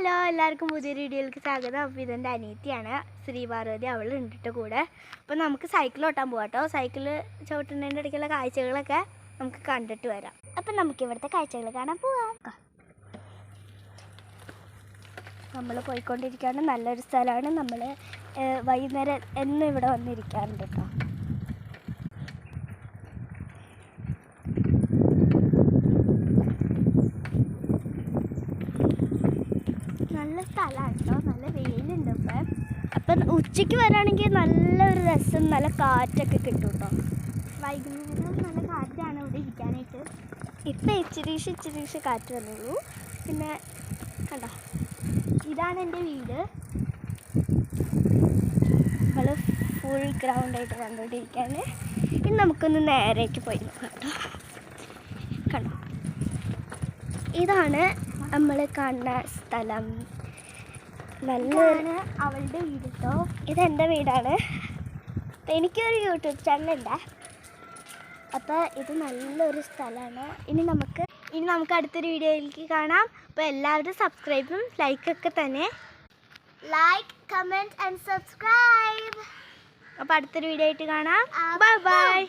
Hello എല്ലാവർക്കും പുതിയൊരു വീഡിയോയിലേക്ക് സ്വാഗതം. അപ്പോൾ ഇതെൻ്റെ അനിയത്തിയാണ് ശ്രീപാർവതി, അവളുണ്ട് കേട്ടോ കൂടെ. അപ്പോൾ നമുക്ക് സൈക്കിൾ ഓട്ടാൻ പോകാം കേട്ടോ. സൈക്കിൾ ചവിട്ടുന്നതിൻ്റെ ഇടയ്ക്കുള്ള കാഴ്ചകളൊക്കെ നമുക്ക് കണ്ടിട്ട് വരാം. അപ്പം നമുക്ക് ഇവിടുത്തെ കാഴ്ചകൾ കാണാൻ പോവാം. നമ്മൾ പോയിക്കൊണ്ടിരിക്കുകയാണ്. നല്ലൊരു സ്ഥലമാണ്. നമ്മൾ വൈകുന്നേരം എന്നും ഇവിടെ വന്നിരിക്കാറുണ്ട് കേട്ടോ. നല്ല സ്ഥലമാണ് കേട്ടോ. നല്ല വെയിലുണ്ട് ഇപ്പം. അപ്പം ഉച്ചയ്ക്ക് വരാണെങ്കിൽ നല്ലൊരു രസം, നല്ല കാറ്റൊക്കെ കിട്ടും കേട്ടോ. വൈകുന്നേരം നല്ല കാറ്റാണ് ഇവിടെ ഇരിക്കാനായിട്ട്. ഇപ്പം ഇച്ചിരീശ് കാറ്റ് വന്നുള്ളൂ. പിന്നെ കണ്ടോ, ഇതാണ് എൻ്റെ വീട്. നമ്മൾ ഫുൾ ഗ്രൗണ്ടായിട്ട് കണ്ടുകൊണ്ടിരിക്കുകയാണ്. ഇനി നമുക്കൊന്ന് നേരേക്ക് പോയി നോക്കാം കേട്ടോ. കണ്ടോ, ഇതാണ് നമ്മൾ കാണുന്ന സ്ഥലം. നല്ലൊരു അവളുടെ വീട് കേട്ടോ. ഇതെൻ്റെ വീടാണ്. എനിക്കൊരു യൂട്യൂബ് ചാനലുണ്ട്. അപ്പോൾ ഇത് നല്ലൊരു സ്ഥലമാണ്. ഇനി നമുക്ക് അടുത്തൊരു വീഡിയോയിലേക്ക് കാണാം. അപ്പോൾ എല്ലാവരും സബ്സ്ക്രൈബും ലൈക്കൊക്കെ തന്നെ. Like, comment and subscribe. അപ്പോൾ അടുത്തൊരു വീഡിയോ ആയിട്ട് കാണാം. Bye bye.